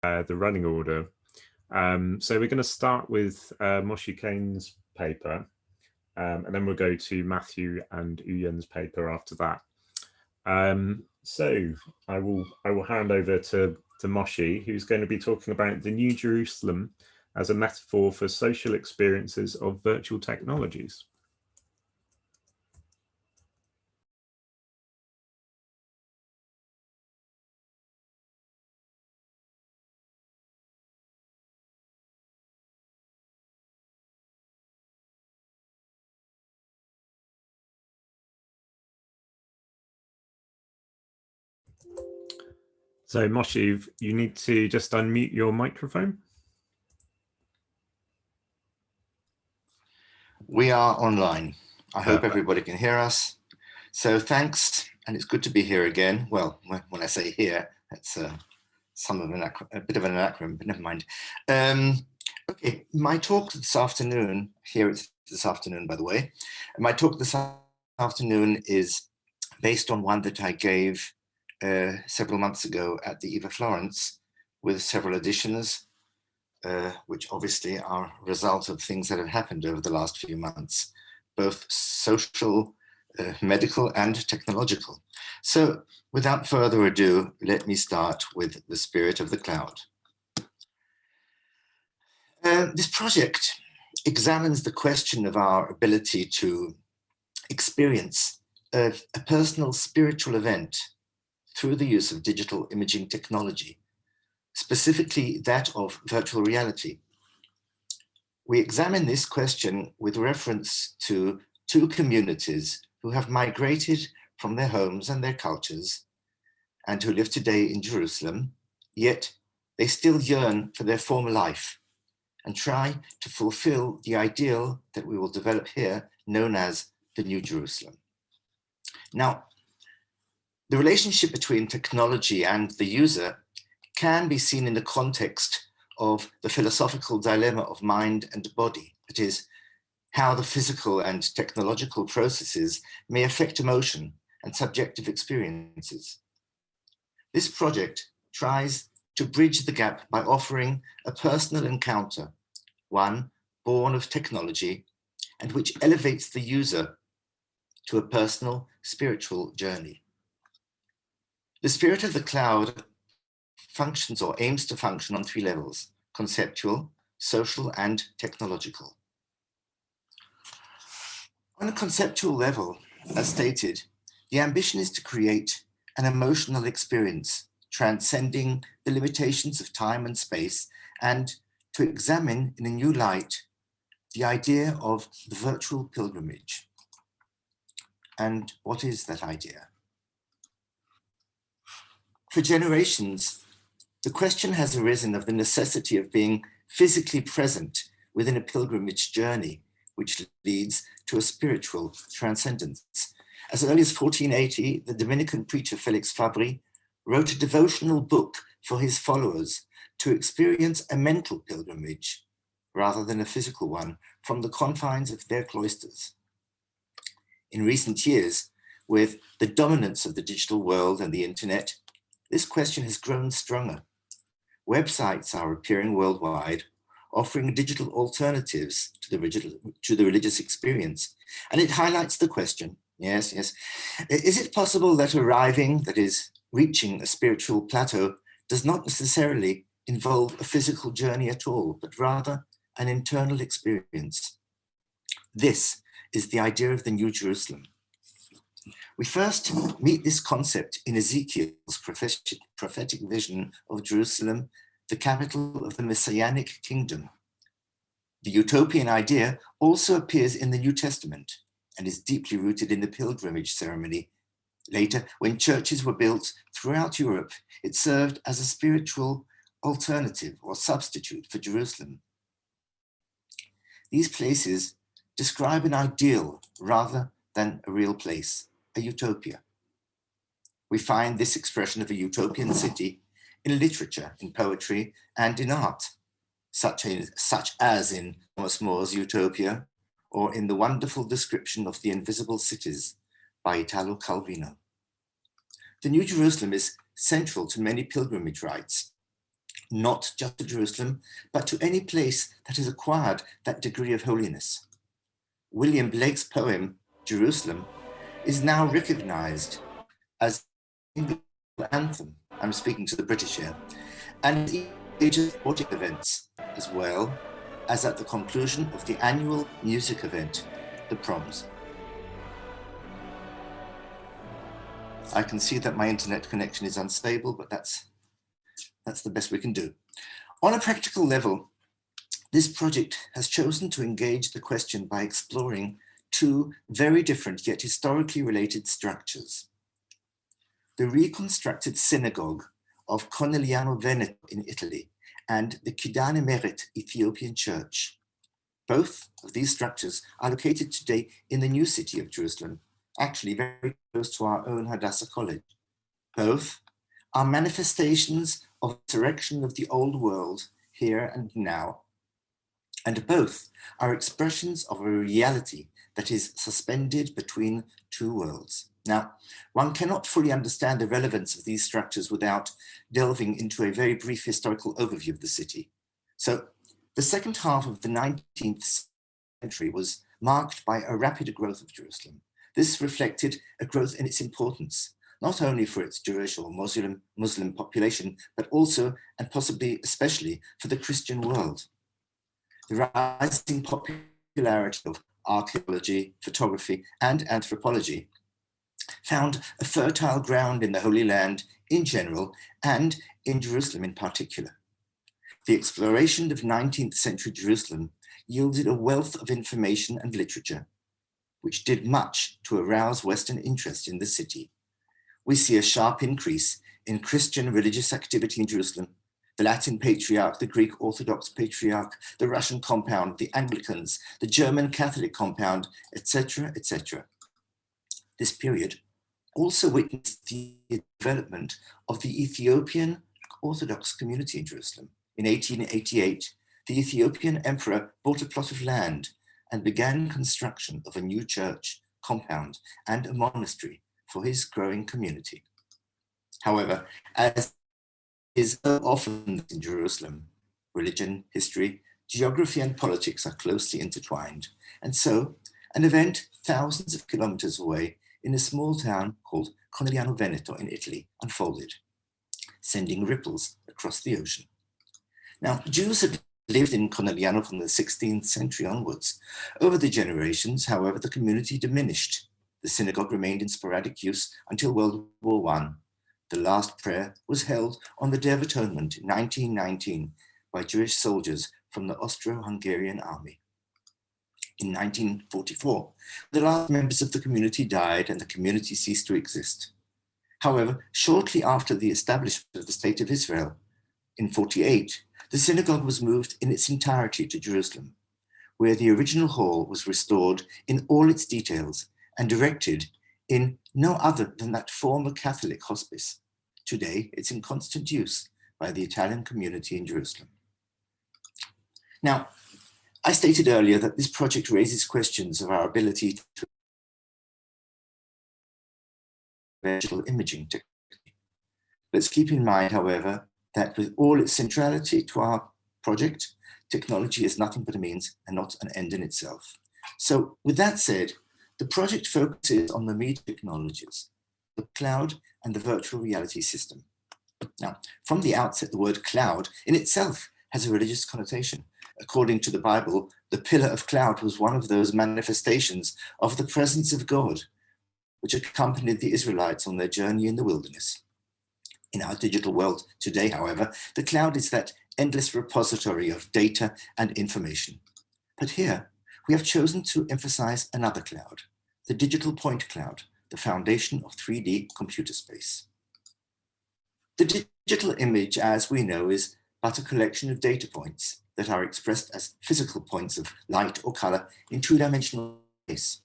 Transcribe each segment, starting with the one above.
the running order. So we're going to start with Moshe Caine's paper, and then we'll go to Matthew and Uyen's paper after that. So I will hand over to Moshe, who's going to be talking about the New Jerusalem as a metaphor for social experiences of virtual technologies. So Moshe, you need to just unmute your microphone. We are online. I hope everybody can hear us. So thanks, and it's good to be here again. Well, when I say here, that's a bit of an acronym, but never mind. Okay, my talk this afternoon, here it's this afternoon, by the way. My talk this afternoon is based on one that I gave several months ago at the EVA Florence with several additions, which obviously are a result of things that have happened over the last few months, both social, medical, and technological. So without further ado, let me start with the spirit of the cloud. This project examines the question of our ability to experience a personal spiritual event through the use of digital imaging technology, specifically that of virtual reality. We examine this question with reference to two communities who have migrated from their homes and their cultures and who live today in Jerusalem, yet they still yearn for their former life and try to fulfill the ideal that we will develop here, known as the New Jerusalem. Now, the relationship between technology and the user can be seen in the context of the philosophical dilemma of mind and body, that is, how the physical and technological processes may affect emotion and subjective experiences. This project tries to bridge the gap by offering a personal encounter, one born of technology, and which elevates the user to a personal spiritual journey. The spirit of the cloud functions or aims to function on three levels: conceptual, social, and technological. On a conceptual level, as stated, the ambition is to create an emotional experience transcending the limitations of time and space, and to examine in a new light the idea of the virtual pilgrimage. And what is that idea? For generations, the question has arisen of the necessity of being physically present within a pilgrimage journey, which leads to a spiritual transcendence. As early as 1480, the Dominican preacher Felix Fabry wrote a devotional book for his followers to experience a mental pilgrimage, rather than a physical one, from the confines of their cloisters. In recent years, with the dominance of the digital world and the internet, this question has grown stronger. Websites are appearing worldwide, offering digital alternatives to the religious experience. And it highlights the question, yes, is it possible that arriving, that is, reaching a spiritual plateau, does not necessarily involve a physical journey at all, but rather an internal experience? This is the idea of the New Jerusalem. We first meet this concept in Ezekiel's prophetic vision of Jerusalem, the capital of the Messianic kingdom. The utopian idea also appears in the New Testament and is deeply rooted in the pilgrimage ceremony. Later, when churches were built throughout Europe, it served as a spiritual alternative or substitute for Jerusalem. These places describe an ideal rather than a real place, a utopia. We find this expression of a utopian city in literature, in poetry, and in art, such as in Thomas More's Utopia, or in the wonderful description of the invisible cities by Italo Calvino. The New Jerusalem is central to many pilgrimage rites. not just to Jerusalem, but to any place that has acquired that degree of holiness. William Blake's poem, Jerusalem, is now recognized as the anthem. I'm speaking to the British here, and major sporting events, as well as at the conclusion of the annual music event, the Proms. I can see that my internet connection is unstable, but that's the best we can do. On a practical level, this project has chosen to engage the question by exploring two very different yet historically related structures. The reconstructed synagogue of Conegliano Veneto in Italy and the Kidane Meret Ethiopian church. Both of these structures are located today in the new city of Jerusalem, actually very close to our own Hadassah College. Both are manifestations of the resurrection of the old world here and now, and both are expressions of a reality that is suspended between two worlds. Now, one cannot fully understand the relevance of these structures without delving into a very brief historical overview of the city. So, the second half of the 19th century was marked by a rapid growth of Jerusalem. This reflected a growth in its importance, not only for its Jewish or Muslim population, but also, and possibly especially, for the Christian world. The rising popularity of archaeology, photography, and anthropology found a fertile ground in the Holy Land in general and in Jerusalem in particular. The exploration of 19th century Jerusalem yielded a wealth of information and literature, which did much to arouse Western interest in the city. We see a sharp increase in Christian religious activity in Jerusalem, the Latin Patriarch, the Greek Orthodox Patriarch, the Russian compound, the Anglicans, the German Catholic compound, etc., etc. This period also witnessed the development of the Ethiopian Orthodox community in Jerusalem. In 1888, the Ethiopian emperor bought a plot of land and began construction of a new church, compound, and a monastery for his growing community. However, as is so often in Jerusalem, religion, history, geography, and politics are closely intertwined. And so, an event thousands of kilometers away in a small town called Conegliano Veneto in Italy unfolded, sending ripples across the ocean. Now, Jews had lived in Conegliano from the 16th century onwards. Over the generations, however, the community diminished. The synagogue remained in sporadic use until World War I. The last prayer was held on the Day of Atonement in 1919 by Jewish soldiers from the Austro-Hungarian army. In 1944, the last members of the community died and the community ceased to exist. However, shortly after the establishment of the State of Israel, in 1948, the synagogue was moved in its entirety to Jerusalem, where the original hall was restored in all its details and directed in no other than that former Catholic hospice. Today, it's in constant use by the Italian community in Jerusalem. Now, I stated earlier that this project raises questions of our ability to virtual imaging technology. Let's keep in mind, however, that with all its centrality to our project, technology is nothing but a means and not an end in itself. So with that said, the project focuses on the media technologies, the cloud and the virtual reality system. Now, from the outset, the word cloud in itself has a religious connotation. According to the Bible, the pillar of cloud was one of those manifestations of the presence of God, which accompanied the Israelites on their journey in the wilderness. In our digital world today, however, the cloud is that endless repository of data and information. But here, we have chosen to emphasize another cloud, the digital point cloud, the foundation of 3D computer space. The digital image, as we know, is but a collection of data points that are expressed as physical points of light or color in two-dimensional space.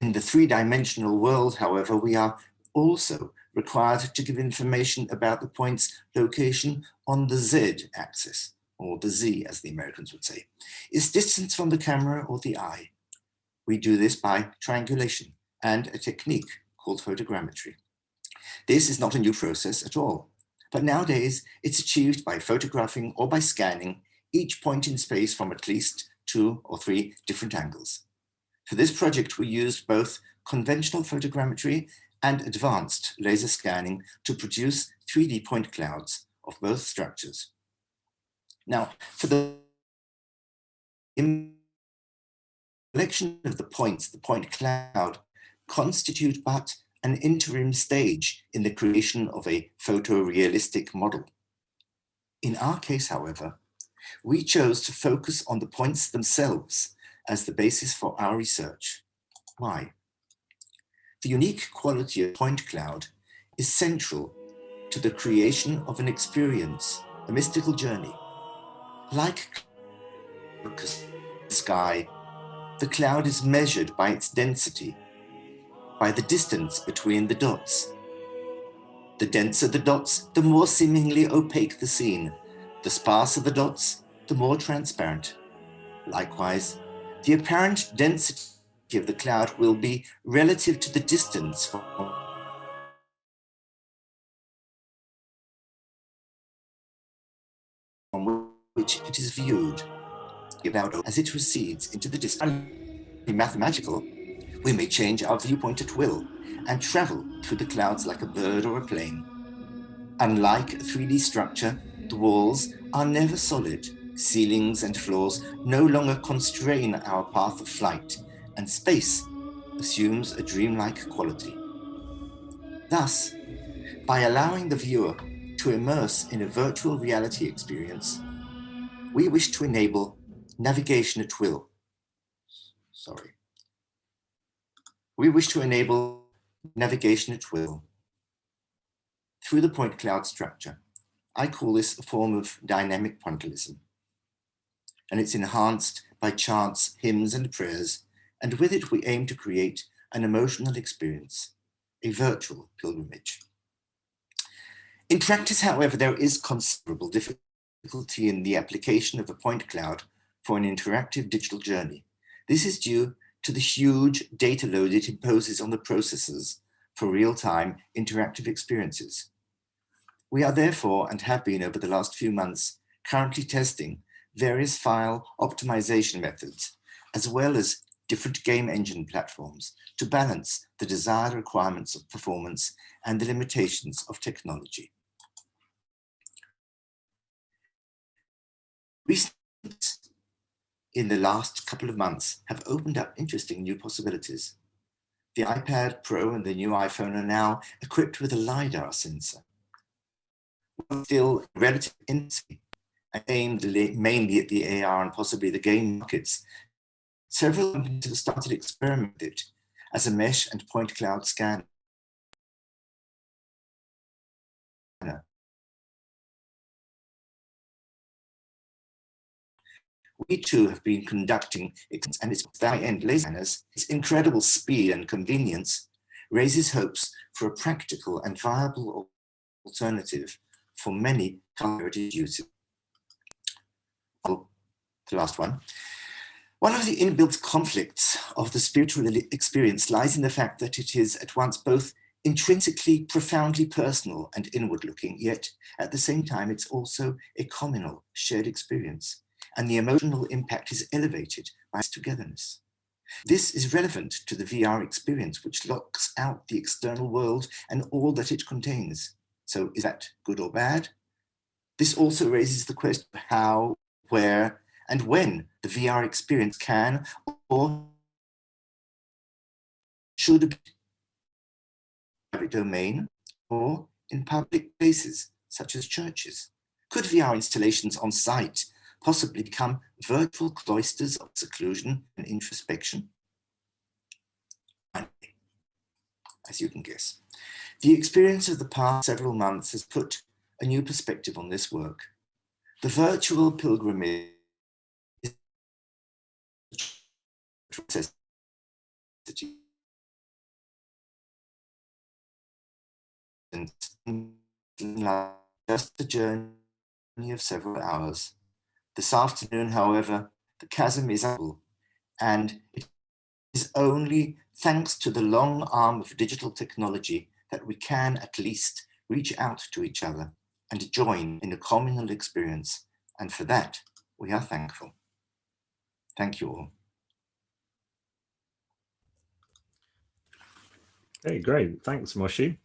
In the three-dimensional world, however, we are also required to give information about the point's location on the Z-axis, or the Z, as the Americans would say. Its distance from the camera or the eye. We do this by triangulation and a technique called photogrammetry. This is not a new process at all. But nowadays, it's achieved by photographing or by scanning each point in space from at least 2 or 3 different angles. For this project, we used both conventional photogrammetry and advanced laser scanning to produce 3D point clouds of both structures. Now, for the collection of the points, the point cloud, constitute but an interim stage in the creation of a photorealistic model. In our case, however, we chose to focus on the points themselves as the basis for our research. Why? The unique quality of point cloud is central to the creation of an experience, a mystical journey. Like the sky, the cloud is measured by its density, by the distance between the dots. The denser the dots, the more seemingly opaque the scene. The sparser the dots, the more transparent. Likewise, the apparent density of the cloud will be relative to the distance from which it is viewed. About as it recedes into the distance. Mathematical, we may change our viewpoint at will and travel through the clouds like a bird or a plane. Unlike a 3D structure, the walls are never solid. Ceilings and floors no longer constrain our path of flight, and space assumes a dreamlike quality. Thus, by allowing the viewer to immerse in a virtual reality experience, we wish to enable navigation at will. We wish to enable navigation at will through the point cloud structure. I call this a form of dynamic pointillism, and it's enhanced by chants, hymns, and prayers, and with it we aim to create an emotional experience, a virtual pilgrimage. In practice, however, there is considerable difficulty in the application of a point cloud for an interactive digital journey. This is due to the huge data load it imposes on the processors for real-time interactive experiences. We are therefore, and have been over the last few months, currently testing various file optimization methods, as well as different game engine platforms to balance the desired requirements of performance and the limitations of technology. Recent in the last couple of months have opened up interesting new possibilities. The iPad Pro and the new iPhone are now equipped with a LiDAR sensor. Still relative infancy and aimed mainly at the AR and possibly the game markets, several companies have started experimenting with it as a mesh and point cloud scanner. We too have been conducting, and its high-end laser scanners, its incredible speed and convenience, raises hopes for a practical and viable alternative for many heritage users. The last one. One of the inbuilt conflicts of the spiritual experience lies in the fact that it is at once both intrinsically profoundly personal and inward-looking, yet at the same time it's also a communal, shared experience, and the emotional impact is elevated by its togetherness. This is relevant to the VR experience, which locks out the external world and all that it contains. So is that good or bad? This also raises the question of how, where, and when the VR experience can or should be in the private domain or in public places, such as churches. Could VR installations on site possibly become virtual cloisters of seclusion and introspection? As you can guess, the experience of the past several months has put a new perspective on this work. The virtual pilgrimage is just a journey of several hours. This afternoon, however, the chasm is full, and it is only thanks to the long arm of digital technology that we can at least reach out to each other and join in a communal experience. And for that, we are thankful. Thank you all. Okay, great. Thanks, Moshe.